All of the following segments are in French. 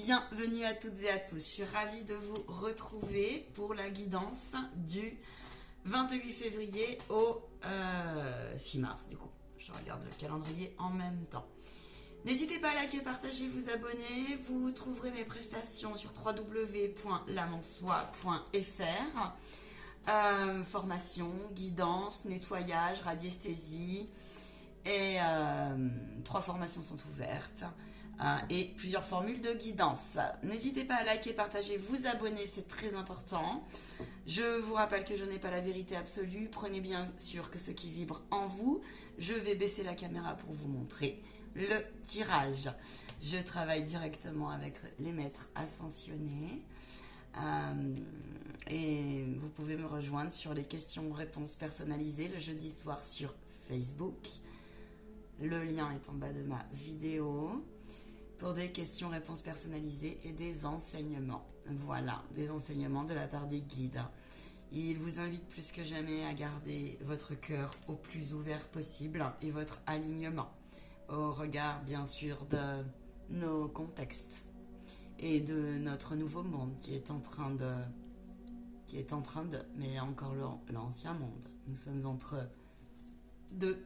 Bienvenue à toutes et à tous. Je suis ravie de vous retrouver pour la guidance du 28 février au 6 mars. Du coup, je regarde le calendrier en même temps. N'hésitez pas à liker, partager, vous abonner. Vous trouverez mes prestations sur www.lamansoi.fr. Formation, guidance, nettoyage, radiesthésie. Et 3 formations sont ouvertes. Et plusieurs formules de guidance. N'hésitez pas à liker, partager, vous abonner, c'est très important. Je vous rappelle que je n'ai pas la vérité absolue. Prenez bien sûr que ce qui vibre en vous. Je vais baisser la caméra pour vous montrer le tirage. Je travaille directement avec les maîtres ascensionnés. Et vous pouvez me rejoindre sur les questions-réponses personnalisées le jeudi soir sur Facebook. Le lien est en bas de ma vidéo. Pour des questions-réponses personnalisées et des enseignements. Voilà, des enseignements de la part des guides. Ils vous invitent plus que jamais à garder votre cœur au plus ouvert possible et votre alignement au regard, bien sûr, de nos contextes et de notre nouveau monde qui est en train de, mais encore l'ancien monde. Nous sommes entre deux.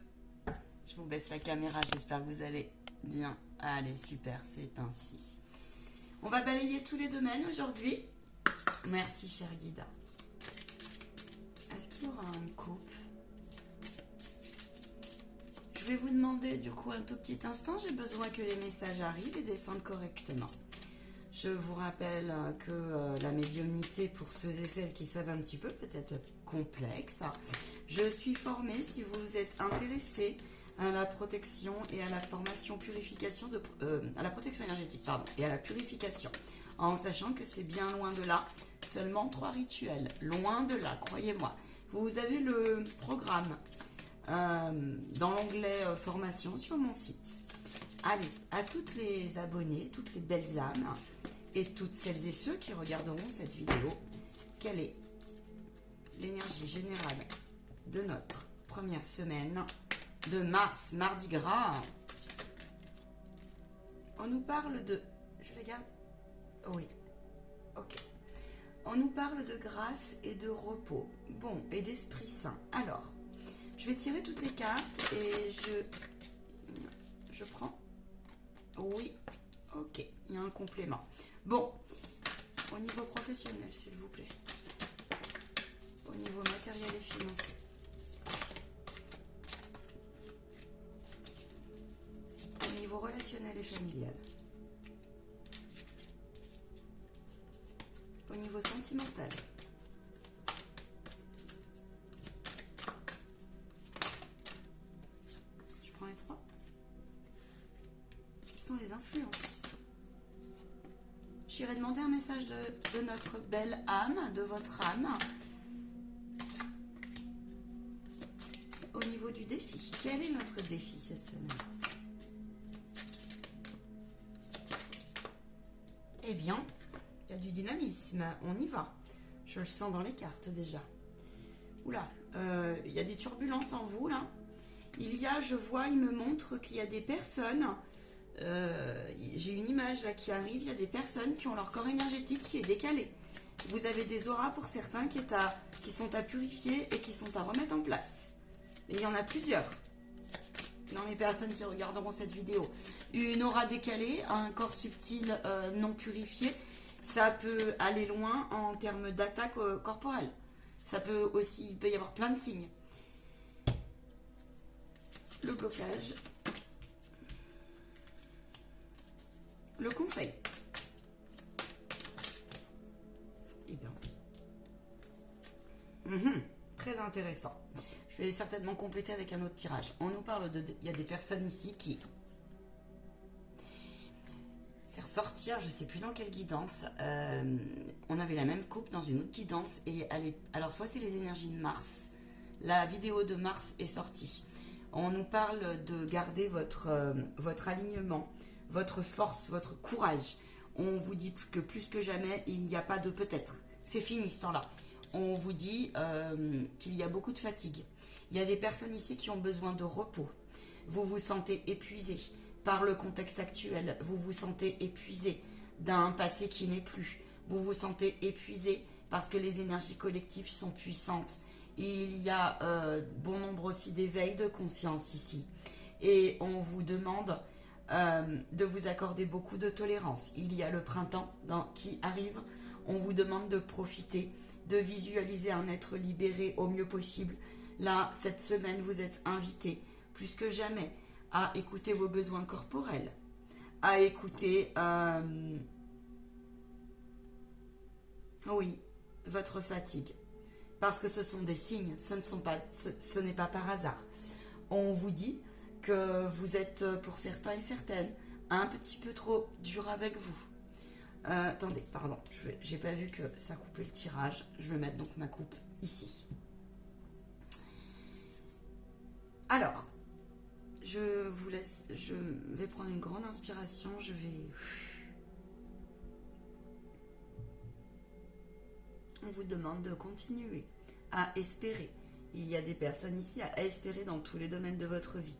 Je vous baisse la caméra, j'espère que vous allez bien. Allez, super, c'est ainsi. On va balayer tous les domaines aujourd'hui. Merci, cher guide. Est-ce qu'il y aura une coupe? Je vais vous demander du coup un tout petit instant. J'ai besoin que les messages arrivent et descendent correctement. Je vous rappelle que la médiumnité, pour ceux et celles qui savent un petit peu, peut être complexe. Je suis formée, si vous êtes intéressé à la protection et à la formation purification à la protection énergétique, et à la purification, en sachant que c'est bien loin de là, seulement 3 rituels, loin de là, croyez-moi. Vous avez le programme dans l'onglet formation sur mon site. Allez, à toutes les abonnés, toutes les belles âmes et toutes celles et ceux qui regarderont cette vidéo, quelle est l'énergie générale de notre première semaine de mars, mardi gras? On nous parle de... Je les garde? Oui. Ok. On nous parle de grâce et de repos. Bon, et d'esprit saint. Alors, je vais tirer toutes les cartes et je prends... Oui. Ok. Il y a un complément. Bon. Au niveau professionnel, s'il vous plaît. Au niveau matériel et financier. Au niveau relationnel et familial. Au niveau sentimental. Je prends les 3. Quelles sont les influences? J'irai demander un message de notre belle âme, de votre âme. Au niveau du défi. Quel est notre défi cette semaine? Eh bien, il y a du dynamisme, on y va. Je le sens dans les cartes déjà. Oula, il y a des turbulences en vous là. Il me montre qu'il y a des personnes, j'ai une image là qui arrive, il y a des personnes qui ont leur corps énergétique qui est décalé. Vous avez des auras pour certains qui sont à purifier et qui sont à remettre en place. Et il y en a plusieurs. Dans les personnes qui regarderont cette vidéo, une aura décalée, un corps subtil non purifié, ça peut aller loin en termes d'attaque corporelle. Ça peut aussi, il peut y avoir plein de signes. Le blocage. Le conseil. Eh bien. Très intéressant. Je vais certainement compléter avec un autre tirage. On nous parle de... Il y a des personnes ici qui... C'est ressortir, je ne sais plus dans quelle guidance. On avait la même coupe dans une autre guidance. Et alors, soit c'est les énergies de Mars. La vidéo de Mars est sortie. On nous parle de garder votre alignement, votre force, votre courage. On vous dit que plus que jamais, il n'y a pas de peut-être. C'est fini ce temps-là. On vous dit qu'il y a beaucoup de fatigue. Il y a des personnes ici qui ont besoin de repos. Vous vous sentez épuisé par le contexte actuel. Vous vous sentez épuisé d'un passé qui n'est plus. Vous vous sentez épuisé parce que les énergies collectives sont puissantes. Il y a bon nombre aussi d'éveils de conscience ici. Et on vous demande de vous accorder beaucoup de tolérance. Il y a le printemps qui arrive. On vous demande de profiter, de visualiser un être libéré au mieux possible. Là, cette semaine, vous êtes invité, plus que jamais, à écouter vos besoins corporels, à écouter, oui, votre fatigue. Parce que ce sont des signes, ce n'est pas par hasard. On vous dit que vous êtes, pour certains et certaines, un petit peu trop dur avec vous. Attendez, pardon, j'ai pas vu que ça coupait le tirage. Je vais mettre donc ma coupe ici. Alors, je vais prendre une grande inspiration, On vous demande de continuer à espérer. Il y a des personnes ici à espérer dans tous les domaines de votre vie.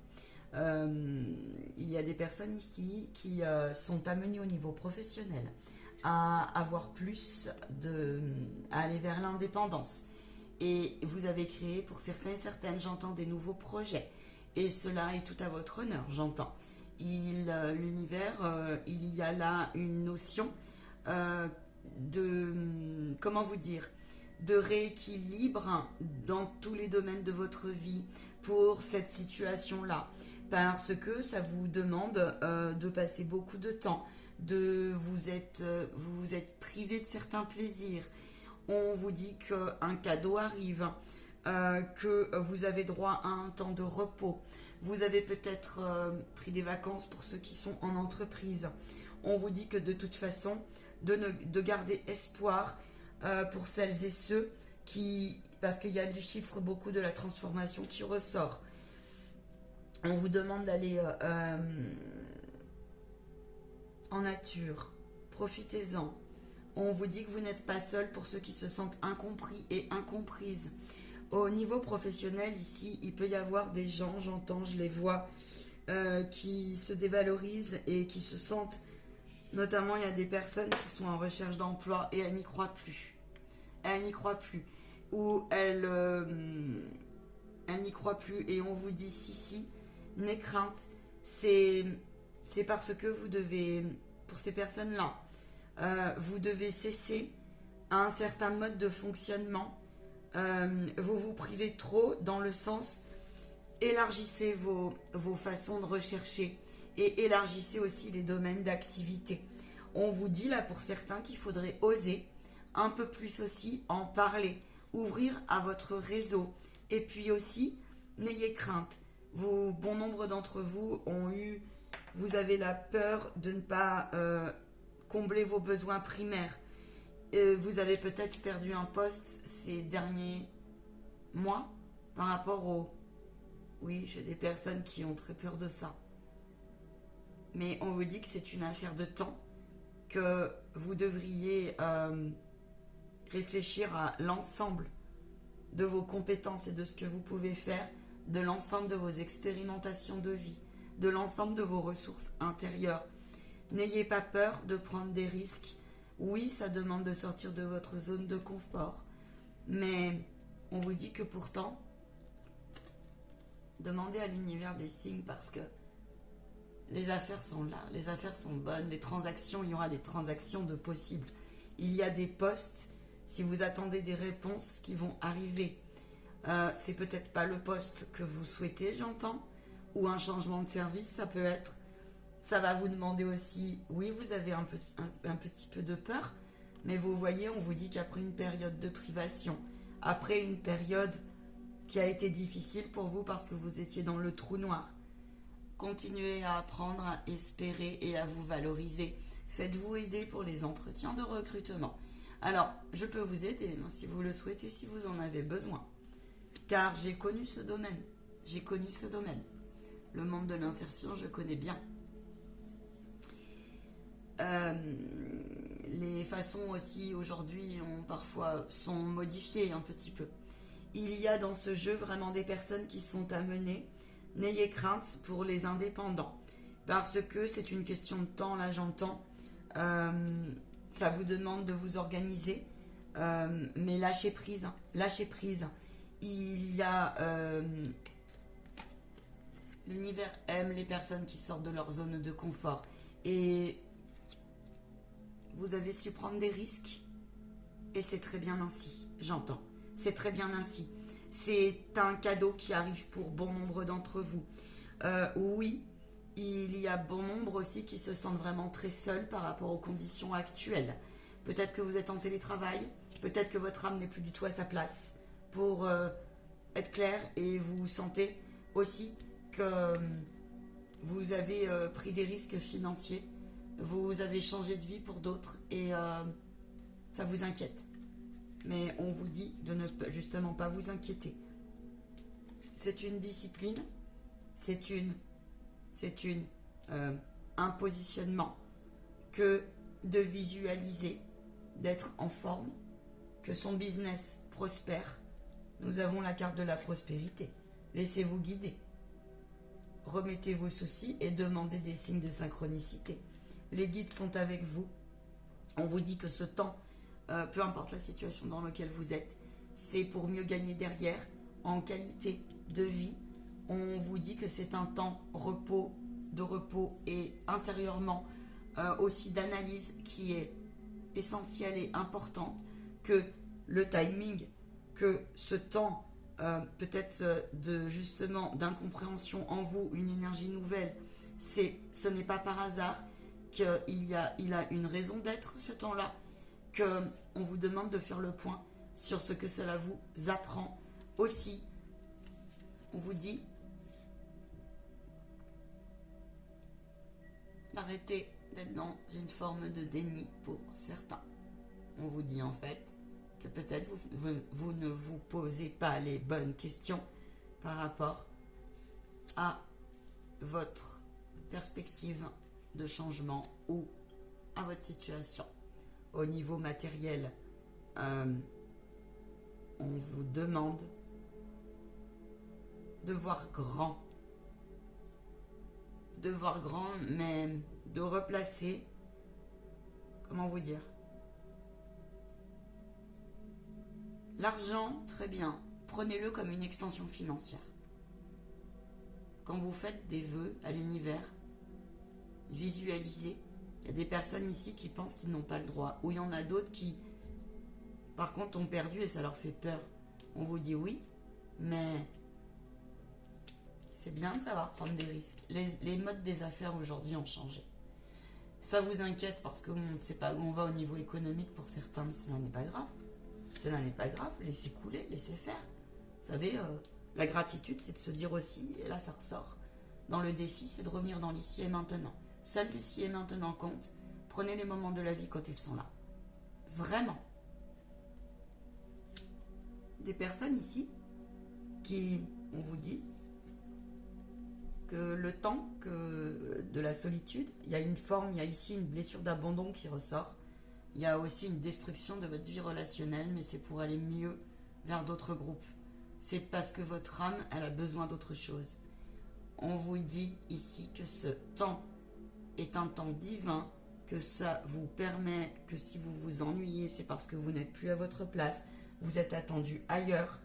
Il y a des personnes ici qui sont amenées au niveau professionnel à avoir plus à aller vers l'indépendance. Et vous avez créé, pour certains et certaines, j'entends des nouveaux projets. Et cela est tout à votre honneur, j'entends. L'univers, il y a là une notion comment vous dire, de rééquilibre dans tous les domaines de votre vie pour cette situation-là. Parce que ça vous demande de passer beaucoup de temps, vous vous êtes privé de certains plaisirs. On vous dit qu'un cadeau arrive, que vous avez droit à un temps de repos. Vous avez peut-être pris des vacances pour ceux qui sont en entreprise. On vous dit que de toute façon, de garder espoir pour celles et ceux parce qu'il y a le chiffre beaucoup de la transformation qui ressort. On vous demande d'aller en nature, profitez-en. On vous dit que vous n'êtes pas seul pour ceux qui se sentent incompris et incomprises. Au niveau professionnel, ici, il peut y avoir des gens, j'entends, je les vois, qui se dévalorisent et qui se sentent... Notamment, il y a des personnes qui sont en recherche d'emploi et elles n'y croient plus. Elles n'y croient plus. Ou elles n'y croient plus et on vous dit si, n'aie crainte. C'est parce que vous devez, pour ces personnes-là, vous devez cesser un certain mode de fonctionnement. Vous vous privez trop dans le sens, élargissez vos façons de rechercher et élargissez aussi les domaines d'activité. On vous dit là pour certains qu'il faudrait oser un peu plus aussi en parler, ouvrir à votre réseau. Et puis aussi, n'ayez crainte. Bon nombre d'entre vous vous avez la peur de ne pas combler vos besoins primaires. Vous avez peut-être perdu un poste ces derniers mois par rapport Oui, j'ai des personnes qui ont très peur de ça. Mais on vous dit que c'est une affaire de temps, que vous devriez réfléchir à l'ensemble de vos compétences et de ce que vous pouvez faire, de l'ensemble de vos expérimentations de vie, de l'ensemble de vos ressources intérieures. N'ayez pas peur de prendre des risques. Oui, ça demande de sortir de votre zone de confort, mais on vous dit que pourtant, demandez à l'univers des signes parce que les affaires sont là, les affaires sont bonnes, les transactions, il y aura des transactions de possibles. Il y a des postes, si vous attendez des réponses qui vont arriver. C'est peut-être pas le poste que vous souhaitez, j'entends, ou un changement de service, ça peut être. Ça va vous demander aussi, oui, vous avez un petit peu de peur, mais vous voyez, on vous dit qu'après une période de privation, après une période qui a été difficile pour vous parce que vous étiez dans le trou noir, continuez à apprendre, à espérer et à vous valoriser. Faites-vous aider pour les entretiens de recrutement. Alors, je peux vous aider si vous le souhaitez, si vous en avez besoin. Car j'ai connu ce domaine. Le monde de l'insertion, je connais bien. Les façons aussi aujourd'hui sont modifiées un petit peu. Il y a dans ce jeu vraiment des personnes qui sont amenées. N'ayez crainte pour les indépendants, parce que c'est une question de temps, là j'entends. Ça vous demande de vous organiser, mais lâchez prise, hein, lâchez prise. Il y a... l'univers aime les personnes qui sortent de leur zone de confort. Et vous avez su prendre des risques. Et c'est très bien ainsi, j'entends. C'est très bien ainsi. C'est un cadeau qui arrive pour bon nombre d'entre vous. Oui, il y a bon nombre aussi qui se sentent vraiment très seuls par rapport aux conditions actuelles. Peut-être que vous êtes en télétravail, peut-être que votre âme n'est plus du tout à sa place. Pour être clair, et vous sentez aussi que vous avez pris des risques financiers, vous avez changé de vie pour d'autres et ça vous inquiète. Mais on vous dit de ne justement pas vous inquiéter. C'est une discipline, c'est un positionnement que de visualiser, d'être en forme, que son business prospère. Nous avons la carte de la prospérité. Laissez-vous guider. Remettez vos soucis et demandez des signes de synchronicité. Les guides sont avec vous. On vous dit que ce temps, peu importe la situation dans laquelle vous êtes, c'est pour mieux gagner derrière, en qualité de vie. On vous dit que c'est un temps de repos et intérieurement aussi d'analyse qui est essentielle et importante, que le timing, que ce temps peut-être de justement d'incompréhension en vous, une énergie nouvelle, ce n'est pas par hasard qu'il a une raison d'être ce temps-là, qu'on vous demande de faire le point sur ce que cela vous apprend aussi. On vous dit d'arrêter d'être dans une forme de déni pour certains. On vous dit en fait que peut-être vous ne vous posez pas les bonnes questions par rapport à votre perspective de changement ou à votre situation. Au niveau matériel, on vous demande de voir grand, mais de replacer, comment vous dire, l'argent, très bien, prenez-le comme une extension financière. Quand vous faites des vœux à l'univers, visualisez. Il y a des personnes ici qui pensent qu'ils n'ont pas le droit, ou il y en a d'autres qui, par contre, ont perdu et ça leur fait peur. On vous dit oui, mais c'est bien de savoir prendre des risques. Les modes des affaires aujourd'hui ont changé. Ça vous inquiète parce que on ne sait pas où on va au niveau économique pour certains, mais cela n'est pas grave. Cela n'est pas grave, laissez couler, laissez faire. Vous savez, la gratitude, c'est de se dire aussi, et là ça ressort, dans le défi, c'est de revenir dans l'ici et maintenant. Seul l'ici et maintenant compte. Prenez les moments de la vie quand ils sont là. Vraiment. Des personnes ici qui, on vous dit, que le temps de la solitude, il y a une forme, il y a ici une blessure d'abandon qui ressort. Il y a aussi une destruction de votre vie relationnelle, mais c'est pour aller mieux vers d'autres groupes. C'est parce que votre âme, elle a besoin d'autre chose. On vous dit ici que ce temps est un temps divin, que ça vous permet que si vous vous ennuyez, c'est parce que vous n'êtes plus à votre place, vous êtes attendu ailleurs.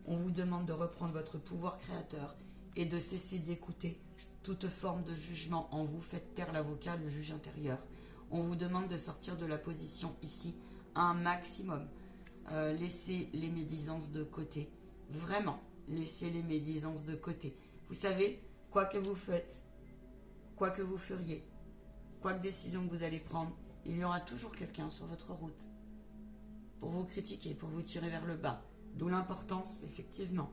On vous demande de reprendre votre pouvoir créateur et de cesser d'écouter toute forme de jugement en vous. Faites taire l'avocat, le juge intérieur. On vous demande de sortir de la position ici un maximum. Laissez les médisances de côté. Vraiment, laissez les médisances de côté. Vous savez, quoi que vous faites, quoi que vous feriez, quoi que décision que vous allez prendre, il y aura toujours quelqu'un sur votre route pour vous critiquer, pour vous tirer vers le bas. D'où l'importance, effectivement,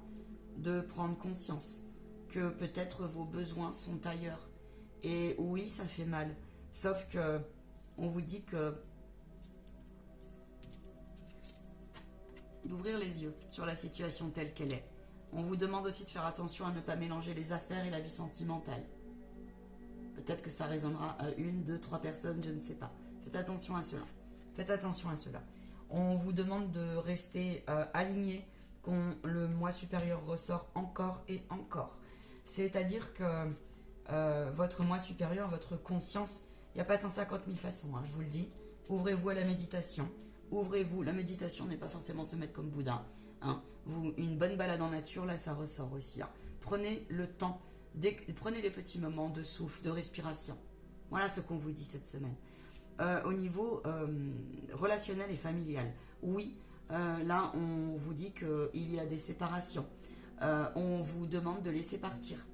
de prendre conscience que peut-être vos besoins sont ailleurs. Et oui, ça fait mal. Sauf que on vous dit que d'ouvrir les yeux sur la situation telle qu'elle est. On vous demande aussi de faire attention à ne pas mélanger les affaires et la vie sentimentale. Peut-être que ça résonnera à 1, 2, 3 personnes, je ne sais pas. Faites attention à cela. Faites attention à cela. On vous demande de rester aligné quand le moi supérieur ressort encore et encore. C'est-à-dire que votre moi supérieur, votre conscience Il n'y a pas 150 000 façons, hein, je vous le dis. Ouvrez-vous à la méditation. Ouvrez-vous. La méditation n'est pas forcément se mettre comme Bouddha. Hein. Une bonne balade en nature, là, ça ressort aussi. Hein. Prenez le temps, prenez les petits moments de souffle, de respiration. Voilà ce qu'on vous dit cette semaine. Au niveau relationnel et familial, oui, là, on vous dit qu'il y a des séparations. On vous demande de laisser partir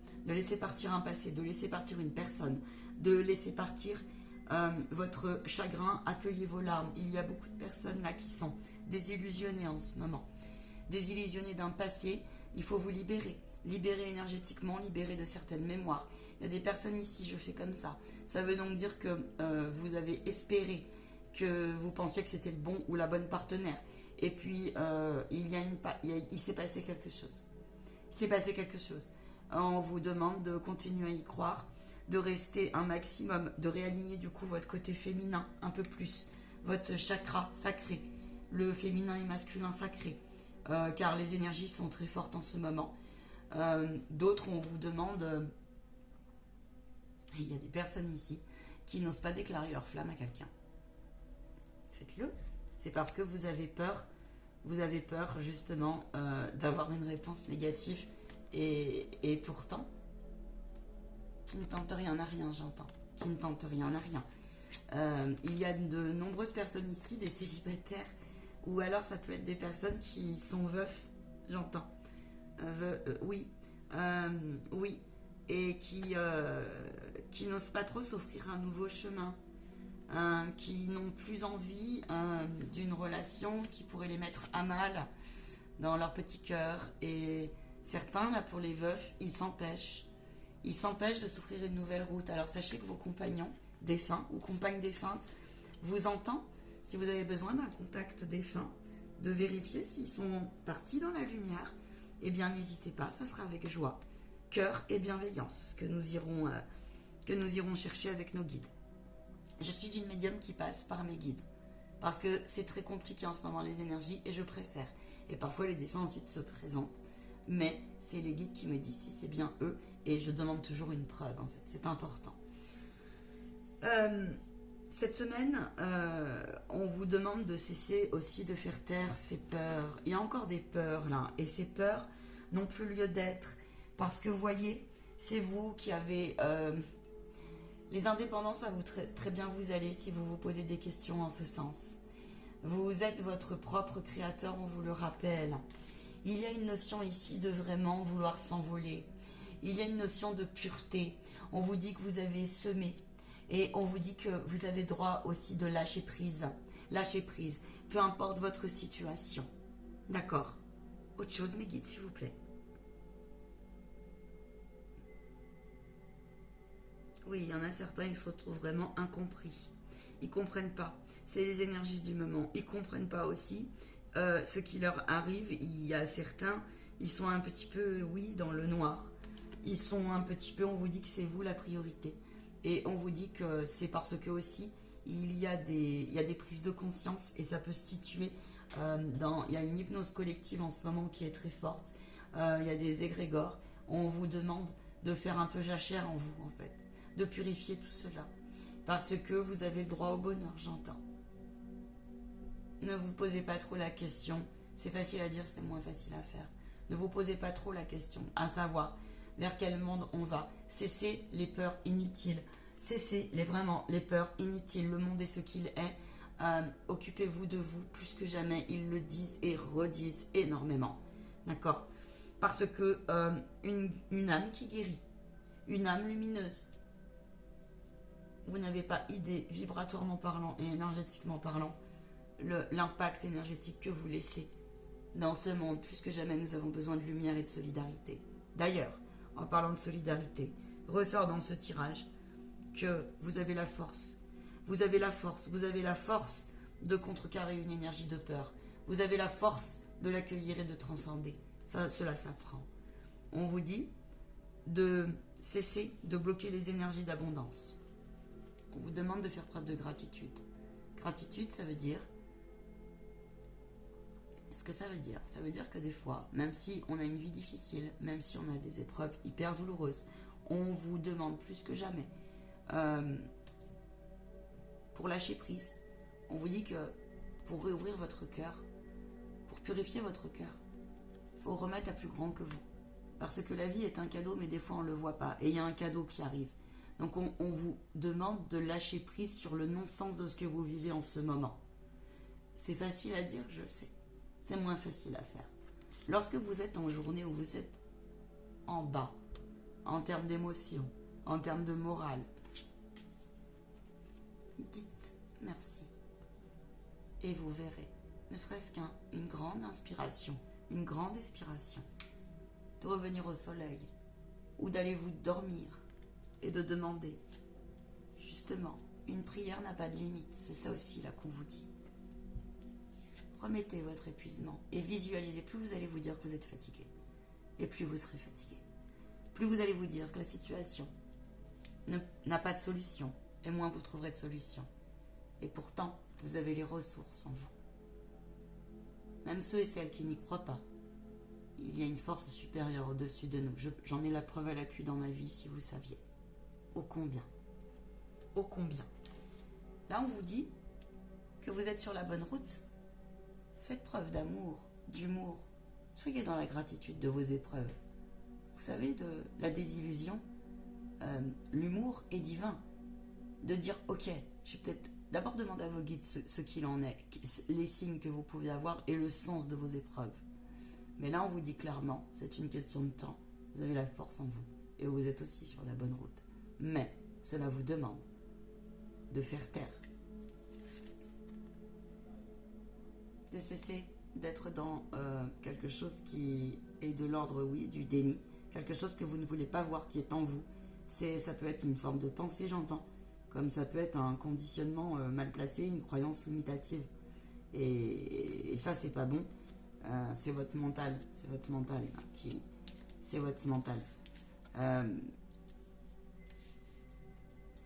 un passé, de laisser partir une personne, de laisser partir votre chagrin, accueillez vos larmes. Il y a beaucoup de personnes là qui sont désillusionnées en ce moment, désillusionnées d'un passé. Il faut vous libérer énergétiquement, libérer de certaines mémoires. Il y a des personnes ici, je fais comme ça. Ça veut donc dire que vous avez espéré, que vous pensiez que c'était le bon ou la bonne partenaire. Et puis, il s'est passé quelque chose. Il s'est passé quelque chose. On vous demande de continuer à y croire, de rester un maximum, de réaligner du coup votre côté féminin un peu plus, votre chakra sacré, le féminin et masculin sacré, car les énergies sont très fortes en ce moment. D'autres, on vous demande, il y a des personnes ici qui n'osent pas déclarer leur flamme à quelqu'un. Faites-le. C'est parce que vous avez peur justement d'avoir une réponse négative. Et pourtant, qui ne tente rien à rien, j'entends. Qui ne tente rien à rien. Il y a de nombreuses personnes ici, des célibataires, ou alors ça peut être des personnes qui sont veufs, j'entends. Oui, et qui n'osent pas trop s'offrir un nouveau chemin, qui n'ont plus envie d'une relation qui pourrait les mettre à mal dans leur petit cœur. Et certains, là pour les veufs, ils s'empêchent de s'offrir une nouvelle route. Alors sachez que vos compagnons défunts ou compagnes défuntes vous entendent. Si vous avez besoin d'un contact défunt, de vérifier s'ils sont partis dans la lumière, eh bien n'hésitez pas, ça sera avec joie, cœur et bienveillance que nous irons chercher avec nos guides. Je suis d'une médium qui passe par mes guides, parce que c'est très compliqué en ce moment les énergies, et je préfère. Et parfois les défunts ensuite se présentent, mais c'est les guides qui me disent si c'est bien eux, et je demande toujours une preuve en fait, c'est important. Cette semaine, on vous demande de cesser aussi de faire taire ces peurs. Il y a encore des peurs là, et ces peurs n'ont plus lieu d'être, parce que vous voyez, c'est vous qui avez les indépendants, ça vous très bien vous aller si vous vous posez des questions en ce sens. Vous êtes votre propre créateur, on vous le rappelle. Il y a une notion ici de vraiment vouloir s'envoler. Il y a une notion de pureté. On vous dit que vous avez semé. Et on vous dit que vous avez droit aussi de lâcher prise. Lâcher prise, peu importe votre situation. D'accord. Autre chose, mes guides, s'il vous plaît. Oui, il y en a certains, ils se retrouvent vraiment incompris. Ils ne comprennent pas. C'est les énergies du moment. Ils ne comprennent pas aussi ce qui leur arrive. Il y a certains, ils sont un petit peu, oui, dans le noir. Ils sont un petit peu, on vous dit que c'est vous la priorité. Et on vous dit que c'est parce que aussi, il y a des prises de conscience, et ça peut se situer il y a une hypnose collective en ce moment qui est très forte. Il y a des égrégores. On vous demande de faire un peu jachère en vous, en fait. De purifier tout cela. Parce que vous avez le droit au bonheur, j'entends. Ne vous posez pas trop la question. C'est facile à dire, c'est moins facile à faire. Ne vous posez pas trop la question, à savoir vers quel monde on va. Cessez les peurs inutiles. Cessez vraiment les peurs inutiles. Le monde est ce qu'il est. Occupez-vous de vous plus que jamais. Ils le disent et redisent énormément. D'accord? Parce que une âme qui guérit, une âme lumineuse, vous n'avez pas idée, vibratoirement parlant et énergétiquement parlant, l'impact énergétique que vous laissez dans ce monde. Plus que jamais, nous avons besoin de lumière et de solidarité. D'ailleurs, en parlant de solidarité, ressort dans ce tirage que vous avez la force. Vous avez la force. Vous avez la force de contrecarrer une énergie de peur. Vous avez la force de l'accueillir et de transcender. Cela s'apprend. On vous dit de cesser de bloquer les énergies d'abondance. On vous demande de faire preuve de gratitude. Gratitude, ça veut dire... Ce que ça veut dire? Ça veut dire que des fois, même si on a une vie difficile, même si on a des épreuves hyper douloureuses, on vous demande plus que jamais pour lâcher prise. On vous dit que pour réouvrir votre cœur, pour purifier votre cœur, il faut remettre à plus grand que vous. Parce que la vie est un cadeau, mais des fois on ne le voit pas. Et il y a un cadeau qui arrive. Donc on vous demande de lâcher prise sur le non-sens de ce que vous vivez en ce moment. C'est facile à dire, je le sais. C'est moins facile à faire. Lorsque vous êtes en journée où vous êtes en bas, en termes d'émotion, en termes de morale, dites merci. Et vous verrez, ne serait-ce qu'une grande inspiration, une grande expiration, de revenir au soleil, ou d'aller vous dormir, et de demander. Justement, une prière n'a pas de limite, c'est ça aussi là qu'on vous dit. Remettez votre épuisement et visualisez. Plus vous allez vous dire que vous êtes fatigué, et plus vous serez fatigué. Plus vous allez vous dire que la situation n'a pas de solution, et moins vous trouverez de solution. Et pourtant, vous avez les ressources en vous. Même ceux et celles qui n'y croient pas, il y a une force supérieure au-dessus de nous. J'en ai la preuve à l'appui dans ma vie, si vous saviez. Ô combien. Ô combien. Là, on vous dit que vous êtes sur la bonne route. Faites preuve d'amour, d'humour. Soyez dans la gratitude de vos épreuves. Vous savez, de la désillusion, l'humour est divin. De dire, ok, je vais peut-être d'abord demander à vos guides ce qu'il en est, les signes que vous pouvez avoir et le sens de vos épreuves. Mais là, on vous dit clairement, c'est une question de temps. Vous avez la force en vous et vous êtes aussi sur la bonne route. Mais cela vous demande de faire taire, de cesser d'être dans quelque chose qui est de l'ordre, oui, du déni, quelque chose que vous ne voulez pas voir qui est en vous. Ça peut être une forme de pensée, j'entends, comme ça peut être un conditionnement mal placé, une croyance limitative. Et ça, c'est pas bon. C'est votre mental, c'est votre mental c'est votre mental.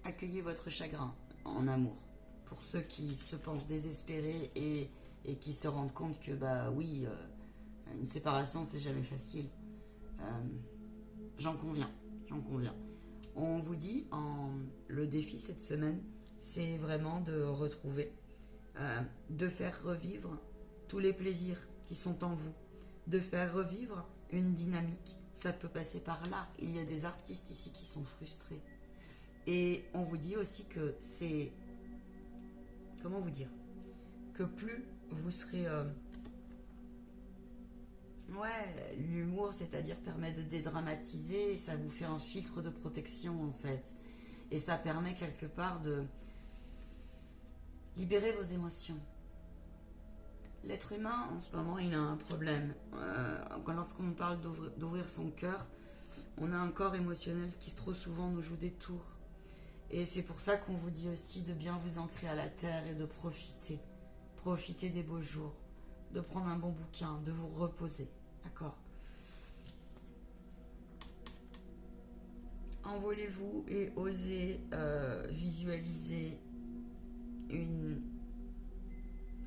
Accueillez votre chagrin en amour. Pour ceux qui se pensent désespérés et qui se rendent compte que bah oui, une séparation c'est jamais facile. J'en conviens. On vous dit, le défi cette semaine, c'est vraiment de retrouver, de faire revivre tous les plaisirs qui sont en vous, de faire revivre une dynamique. Ça peut passer par l'art. Il y a des artistes ici qui sont frustrés. Et on vous dit aussi que c'est... Comment vous dire? Que plus vous serez... Ouais, l'humour, c'est-à-dire permet de dédramatiser, et ça vous fait un filtre de protection en fait. Et ça permet quelque part de libérer vos émotions. L'être humain, en ce moment, il a un problème. Lorsqu'on parle d'ouvrir son cœur, on a un corps émotionnel qui trop souvent nous joue des tours. Et c'est pour ça qu'on vous dit aussi de bien vous ancrer à la terre et de profiter. Profiter des beaux jours, de prendre un bon bouquin, de vous reposer. D'accord? Envolez-vous et osez visualiser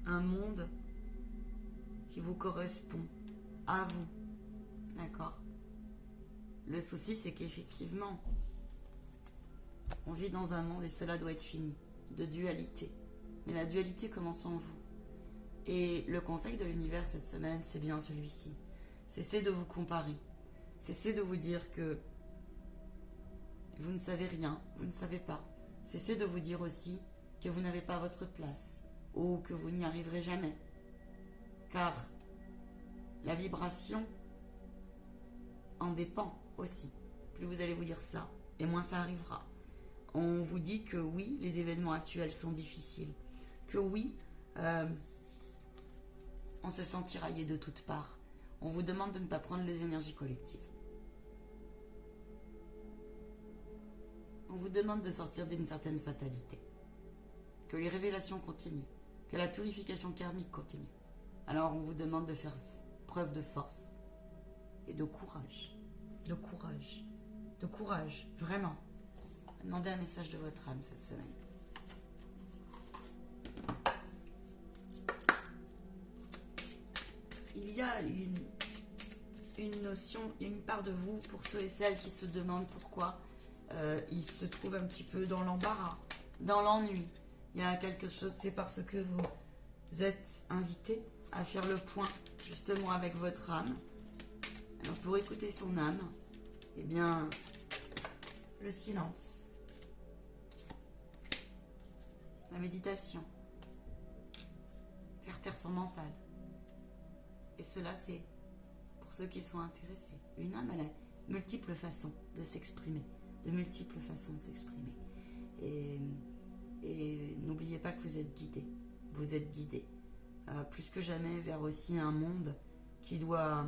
un monde qui vous correspond à vous. D'accord? Le souci, c'est qu'effectivement, on vit dans un monde, et cela doit être fini, de dualité. Mais la dualité commence en vous. Et le conseil de l'univers cette semaine, c'est bien celui-ci. Cessez de vous comparer. Cessez de vous dire que vous ne savez rien, vous ne savez pas. Cessez de vous dire aussi que vous n'avez pas votre place ou que vous n'y arriverez jamais. Car la vibration en dépend aussi. Plus vous allez vous dire ça, et moins ça arrivera. On vous dit que oui, les événements actuels sont difficiles. Que oui, on se sent tiraillé de toutes parts. On vous demande de ne pas prendre les énergies collectives. On vous demande de sortir d'une certaine fatalité. Que les révélations continuent. Que la purification karmique continue. Alors on vous demande de faire preuve de force et de courage. De courage. De courage, vraiment. Demandez un message de votre âme cette semaine. Il y a une notion, il y a une part de vous, pour ceux et celles qui se demandent pourquoi ils se trouvent un petit peu dans l'embarras, dans l'ennui, Il y a quelque chose, c'est parce que vous êtes invité à faire le point justement avec votre âme. Alors pour écouter son âme, eh bien, le silence, la méditation, faire taire son mental. Et cela, c'est pour ceux qui sont intéressés. Une âme, elle a multiples façons de s'exprimer, de multiples façons de s'exprimer. Et n'oubliez pas que vous êtes guidé. Vous êtes guidé. Plus que jamais vers aussi un monde qui doit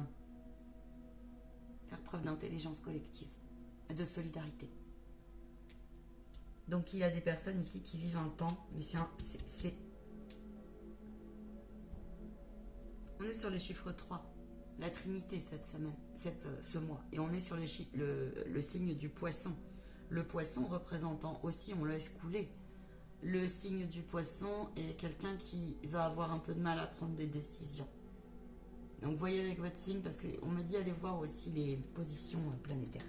faire preuve d'intelligence collective et de solidarité. Donc il y a des personnes ici qui vivent un temps, mais c'est... On est sur le chiffre 3, la Trinité cette semaine, ce mois. Et on est sur le signe du poisson. Le poisson représentant aussi, on laisse couler. Le signe du poisson est quelqu'un qui va avoir un peu de mal à prendre des décisions. Donc voyez avec votre signe, parce qu'on me dit allez voir aussi les positions planétaires.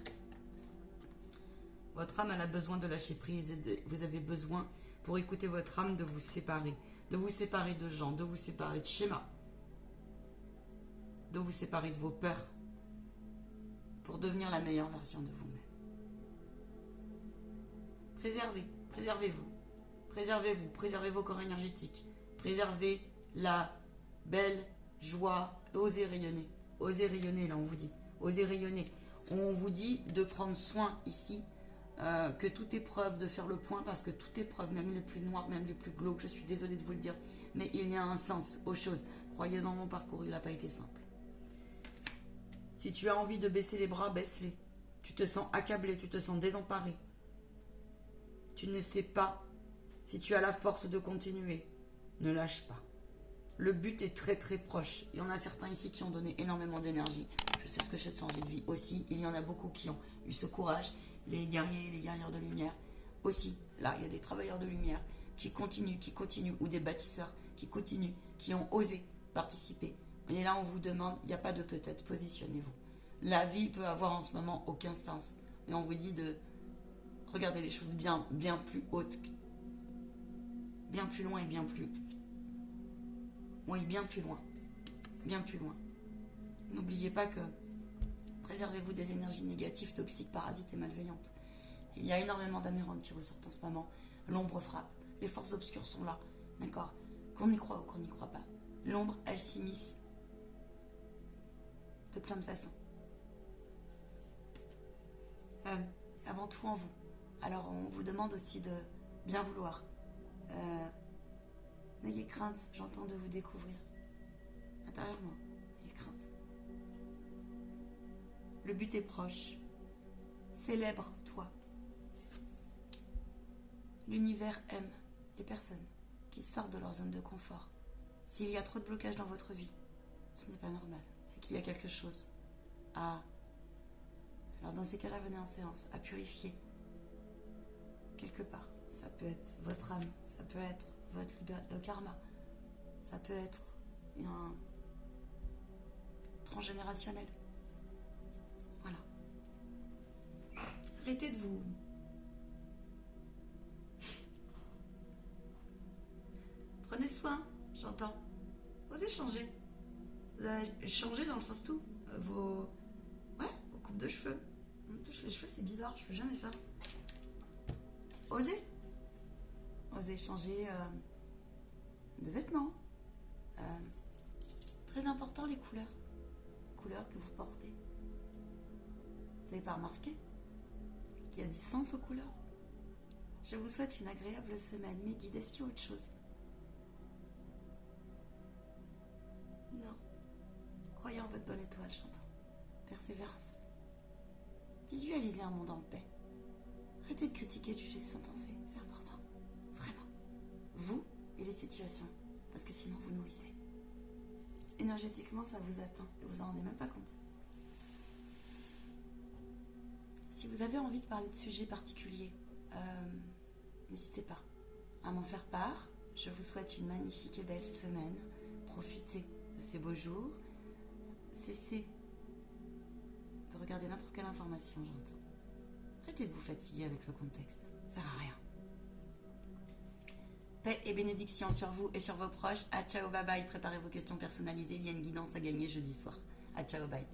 Votre âme, elle a besoin de lâcher prise. Vous avez besoin, pour écouter votre âme, de vous séparer. De vous séparer de gens, de vous séparer de schémas. De vous séparer de vos peurs. Pour devenir la meilleure version de vous-même. Préservez-vous. Préservez vos corps énergétiques. Préservez la belle joie. Osez rayonner, là on vous dit. Osez rayonner. On vous dit de prendre soin ici, que toute épreuve, de faire le point, parce que toute épreuve, même les plus noires, même les plus glauques, je suis désolée de vous le dire, mais il y a un sens aux choses. Croyez-en, mon parcours, il n'a pas été simple. Si tu as envie de baisser les bras, baisse-les. Tu te sens accablé, tu te sens désemparé. Tu ne sais pas si tu as la force de continuer. Ne lâche pas. Le but est très très proche. Il y en a certains ici qui ont donné énormément d'énergie. Je sais ce que c'est de changer de vie aussi. Il y en a beaucoup qui ont eu ce courage. Les guerriers, les guerrières de lumière aussi. Là, il y a des travailleurs de lumière qui continuent, ou des bâtisseurs qui continuent, qui ont osé participer. Et là, on vous demande, il n'y a pas de peut-être, positionnez-vous. La vie peut avoir en ce moment aucun sens. Mais on vous dit de regarder les choses bien plus hautes, bien plus loin et bien plus... Oui, bien plus loin. Bien plus loin. N'oubliez pas que préservez-vous des énergies négatives, toxiques, parasites et malveillantes. Il y a énormément d'amérantes qui ressortent en ce moment. L'ombre frappe. Les forces obscures sont là. D'accord? Qu'on y croit ou qu'on n'y croit pas. L'ombre, elle s'immisce de plein de façons. Avant tout en vous. Alors on vous demande aussi de bien vouloir. N'ayez crainte, j'entends de vous découvrir. Intérieurement, n'ayez crainte. Le but est proche. Célèbre-toi. L'univers aime les personnes qui sortent de leur zone de confort. S'il y a trop de blocages dans votre vie, ce n'est pas normal. C'est qu'il y a quelque chose à... Alors dans ces cas-là, venez en séance, à purifier. Quelque part. Ça peut être votre âme, ça peut être le karma, ça peut être un transgénérationnel. Voilà. Arrêtez de vous... Prenez soin, j'entends. Osez changer. Vous allez changer dans le sens tout. Vos coupes de cheveux. On me touche les cheveux, c'est bizarre, je fais jamais ça. Osez. Osez changer de vêtements. Très important, les couleurs. Les couleurs que vous portez. Vous n'avez pas remarqué qu'il y a du sens aux couleurs? Je vous souhaite une agréable semaine. Mes guides, est-ce qu'il y a autre chose? Non. Croyez en votre bonne étoile, j'entends. Persévérance. Visualisez un monde en paix. Arrêtez de critiquer, de juger, de sentencer. C'est important. Vraiment. Vous et les situations. Parce que sinon, vous nourrissez. Énergétiquement, ça vous atteint. Et vous en rendez même pas compte. Si vous avez envie de parler de sujets particuliers, n'hésitez pas à m'en faire part. Je vous souhaite une magnifique et belle semaine. Profitez de ces beaux jours. Cessez de regarder n'importe quelle information, j'entends. Arrêtez de vous fatiguer avec le contexte. Ça sert à rien. Paix et bénédiction sur vous et sur vos proches. À ciao, bye bye. Préparez vos questions personnalisées. Il y a une guidance à gagner jeudi soir. À ciao, bye.